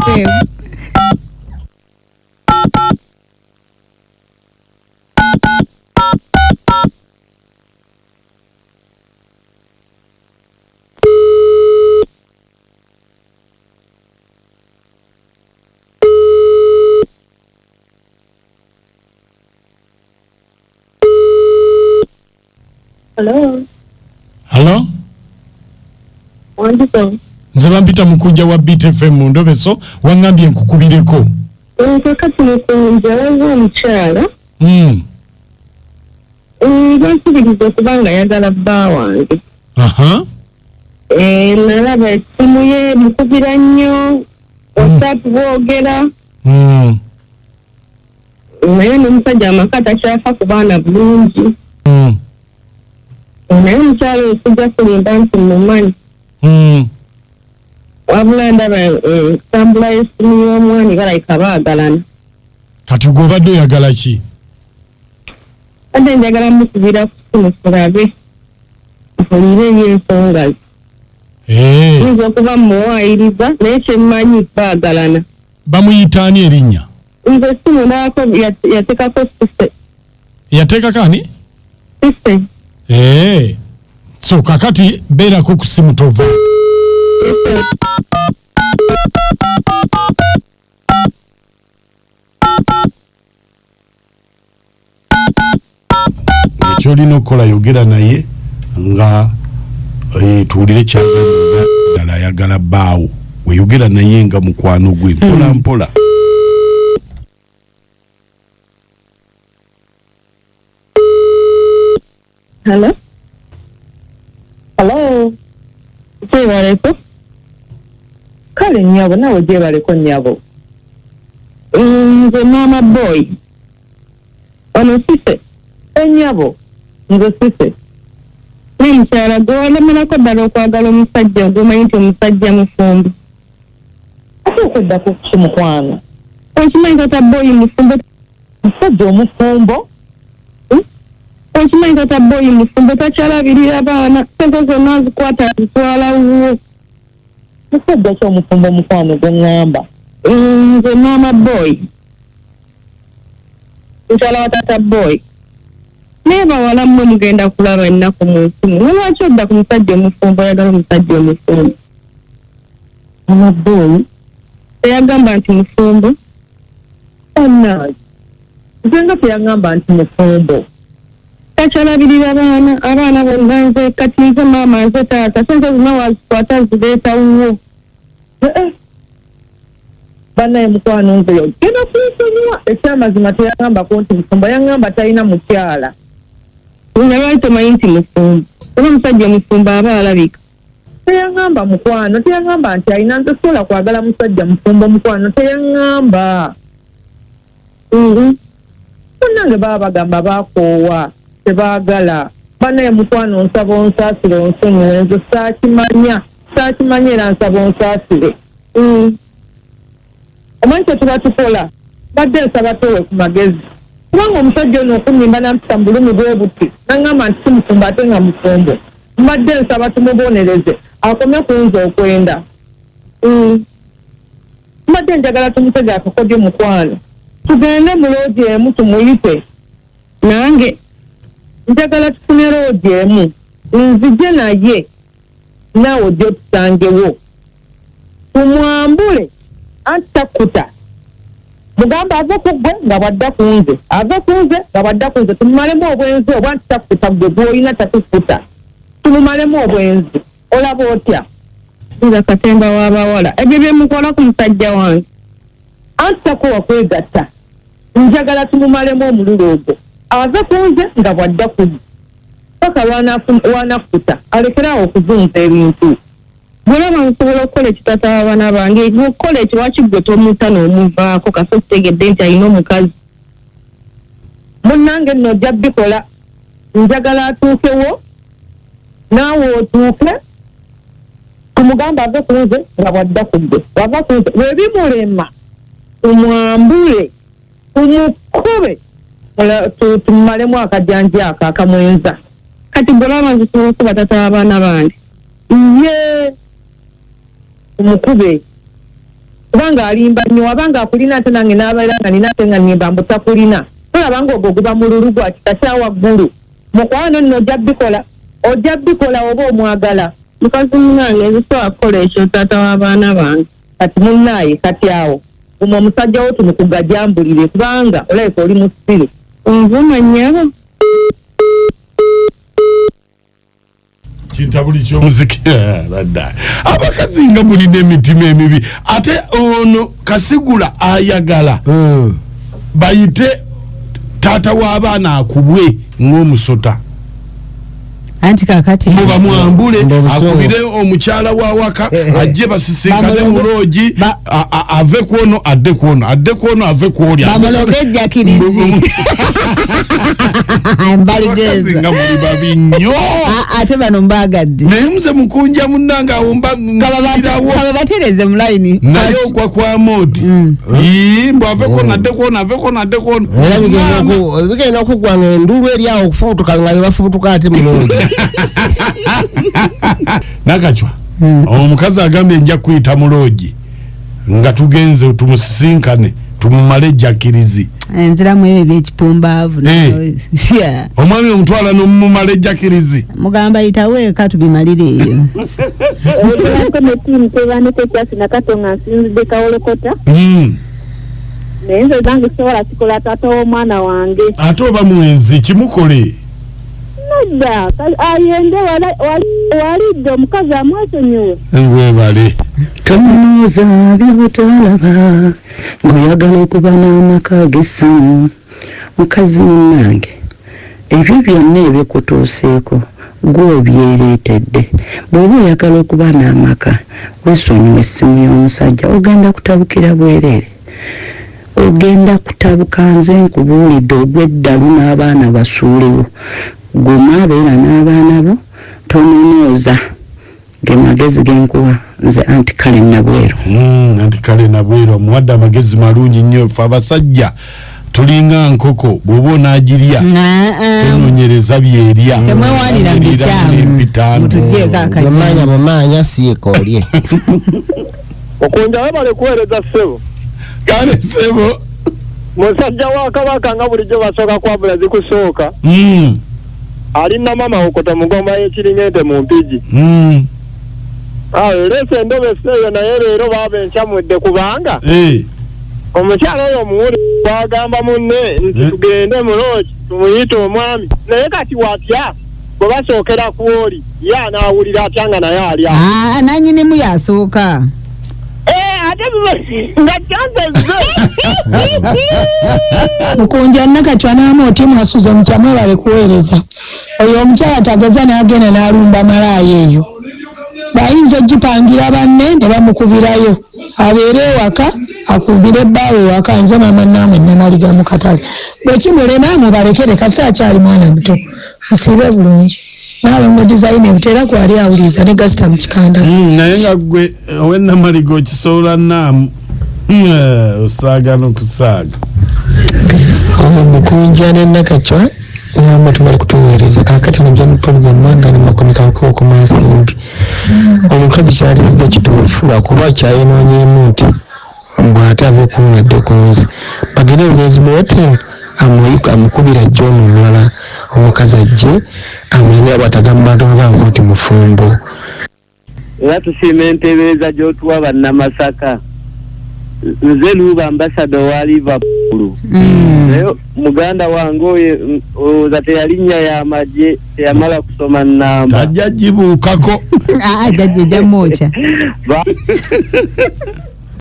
FM. Hello. Hello? Wonderful. Nze bampita Mukunja wa BTFM mu Endobeso wangambye nkukubireko. Kakati Mukunja waliwo omukyala. Bansubiriza okubanga ayagala bba wange. Nalaba essimu ye mukubira nnyo, WhatsApp boogera. Naye n'omusajja amaka takyafa ku baana bulungi. Naye omukyala oyo sijja kulimba nti mumanyi. Wabula ndaba tambula y'essimu y'omwami balayika baagalana. Kati gwe obadde oyagala ki? Adde njagala mukubira ku ssimu tulabe. Mpulire eby'ensonga ze. Nza okuba muwaayiriza naye kyemmanyi baagalana. Bamuyitaani erinnya? Nze essimu naako yateekako sise. Yateekako ani? Sise. So kakati beerako ku ssimu tova. Ekyolina okukola yogera naye nga tuwulire kyagamba ddala ayagala bbaawo. Weyogera naye nga mukwano gwe mpola mpola. Hello? Hello? Gyebaleko? Kale nnyabo nawe gyebaleko nnyabo. Nze mama boy. Ono sise. Ennyabo. Nze sise. Ne mukyala gwe walemerako ddala okwagala omusajja ogwomanyi nti omusajja mufumbo. Ate okuddako ki mukwano? Okimanyi tata boy mufumbo. Musajja omufumbo? Okimanyi tata boy mufumbo takyalabirira baana. Sente zonna azikwata azitwala wuwo. Musajja ki omufumbo mukwano gwe ŋŋamba? Nze mama boy. Mukyala wa tata boy. Naye bawala mmwe mugenda kulaba ennaku mu nsimu. Lwaki odda ku musajja omufumbo oyagala omusajja omufumbo? Mama boy teyagamba nti mufumbo. Onnaazi. Nze nga teyagamba nti mufumbo. Takyalabirira abaana bonna nze kati nze maama nze taata sente zonna wazikwata zireeta wuwo. Bannaye mukwano nze genda kunsonyiwa ekyamazima teyagambako nti mufumbo yagamba talina mukyala. Lwaki tomanyi nti mufumbo? Oba omusajja omufumbo aba alabika. Teyagamba mukwano, teyagamba nti alina nze sobola kwagala musajja mufumbo mukwano teyagamba. Bannange baba bagamba bakoowa. Tebaagala bannaye mukwano nsaba onsaasire onsonyiwe nze saakimanya era nsaba onsaasire. Omanyi kye tuba tukola badde nsaba towe ku magezi kubanga omusajja ono okunnimba nampisa mu bulumi bwe buti naŋŋamba nti si mufumbo ate nga mufumbo mbadde nsaba tumubonereze akome ku nze okwenda. Mbadde njagala tumutege akakodyo mukwano tugende mu Loogi emu tumuyite nange njagala tufune Loogi emu nzije naye naawe ojje otusangewo tumwambule anti takkuta mugamba ave ku ggwe nga bwadda ku nze ave ku nze nga bwadda ku nze tumumalemu obwenzi oba nti takkuta ggwe gw'olina tatukkuta tumumalemu obwenzi olaba otya nza katemba w'abawala ebyo byemukola ku musajja wange anti takowa kwegatta njagala tumumalemu omululu ogwo ave ku nze nga bwadda ku ggwe paka lwanakkuta alekerawo okuzunza ebintu. Bwolaba nsobola okukola ekitata abaana bange okukola ekiwaki gwe tomuta n'omuvaako kaso kitegedde nti alina omukazi. Munnange nno ojja bikola njagala atuukewo naawe otuuke tumugamba ave ku nze nga bwadda ku ggwe wava ku nze webimulema tumwambule tumukube tumumalemu akajjanji ako akamwenza. Kati bwolaba nsobola okuba tata abaana bange ye umukube kubanga alimba nnyo wabanga akulina ate nange n'abeera nga nina ate nga nimba mbutakulina tolabanga ogwo guba mululu gwa kikakya waggulu mukwano nno ojja bikola oba omwagala mukazi munange ebisobola kukola ekyo taata w'abaana bange kati munnaaye kati awo guma omusajja wo tumukugajambulire kubanga olabika oli musiru onvuma nnyabo kintabuli ky'omuziki radda abakazi nga mulina emitima emibi ate ono Kasigula ayagala bayite taata w'abaana akubwe ng'omusota anti kakati muba mwambule akubire omukyala wa waka ajje basisinkane mu Loogi ave kuono adde kuono ave kuoli bamulogejja kirizi mbaligeza nga muli babi nnyo ate bano mbagadde naye muze Mukunja munnanga awomba kaba batereze mu line naye okwa kwa modi mbu ave kuono adde kuono bigenda okugwanga endulu eri awo okufubutuka nga bebafubutuka ate mu Loogi nakachwa omukazi agambye nja kuyita mu Loogi nga tugenze tumusisinkane tumumale jakirizi enzira mu ebyo by'ekipumbaavu omwami omutwala n'omumale jakirizi mugamba yitawe eka tubimalire eyo ko metimu tebaneko kyasi nakatonga nsinzidde kawolokota naye nze zange sobola kikola taata w'omwana wange ate oba mwenzi kimukole nadda ayende walidde omukazi amwesonyiwe webale tomunoza byotalaba ng'oyagala okuba n'amaka ag'essanyu mukazi munnange ebyo byonna ebikutuuseeko gw'obyereetedde bw'oba oyagala okuba n'amaka weesonyiwa essimu y'omusajja ogenda kutabukira bwereere ogenda kutabuka nze nkubuulidde ogw'eddalu n'abaana basuulewo guma abeera n'abaana bo tomunooza ge magezi genkuwa nze anti kale nabweru omuwadde amagezi malungi nnyo fe abasajja tulinga nkoko bw'oba onaagirya tononyereza byerya temwewalira mbikyamu mumanya siikolye okunja webale kuweereza ssebo kale ssebo musajja wa Kabaka nga bulijjo basooka kwabula zikusooka alina mama okota mugomba y'ekiringente mu mpigi leese Endobeso eyo naye leero baaba enkyamudde kubanga omukyala oyo omuwuli twagamba munne nti tugende mu Loogi tumuyite omwami naye kati watya bwe basookera ku oli ye anaawulira atya nga naye ali nanyinimu yasooka ate nga kyansezze Mukunja nakachwa n'amoti mwasuza omukyama bale kuweereza oyo omukyala tagaza n'agenda n'alumba Malaaya eyo bayinza ogipangira banne ne bamukubirayo abeere ewaka akubire ebbaawe ewaka nze mama naamwe namaliga mu katale bwe kimulema mubalekere kasi akyali mwana muto musibe bulungi naalongo dizayini ebitera kwali awuliza ne gasita mu kikanda naye nga gwe owennamaliga okisobola naamu osaaga n'okusaaga Mukunja ne nakachwa namwe tumali kutuweereza kakati nabyo program mwanga ni makomeka ko masimbi omukazi kyaliza kituufu lwakuba kyayinoonyeemu nti bw'ate ave kungadde kunze bagenda ebulezi bwotero amukubira John omulala omukazi ajje amanya batagamba bantu nti mufumbo era tusiima enteebereza gy'otuwa bannamasaka nze Luuba ambassador wa Liverpool naye muganda wange oyo teyalinnya y'amagye teyamala kusoma nnamba tajja gibuukako jajja jamwoca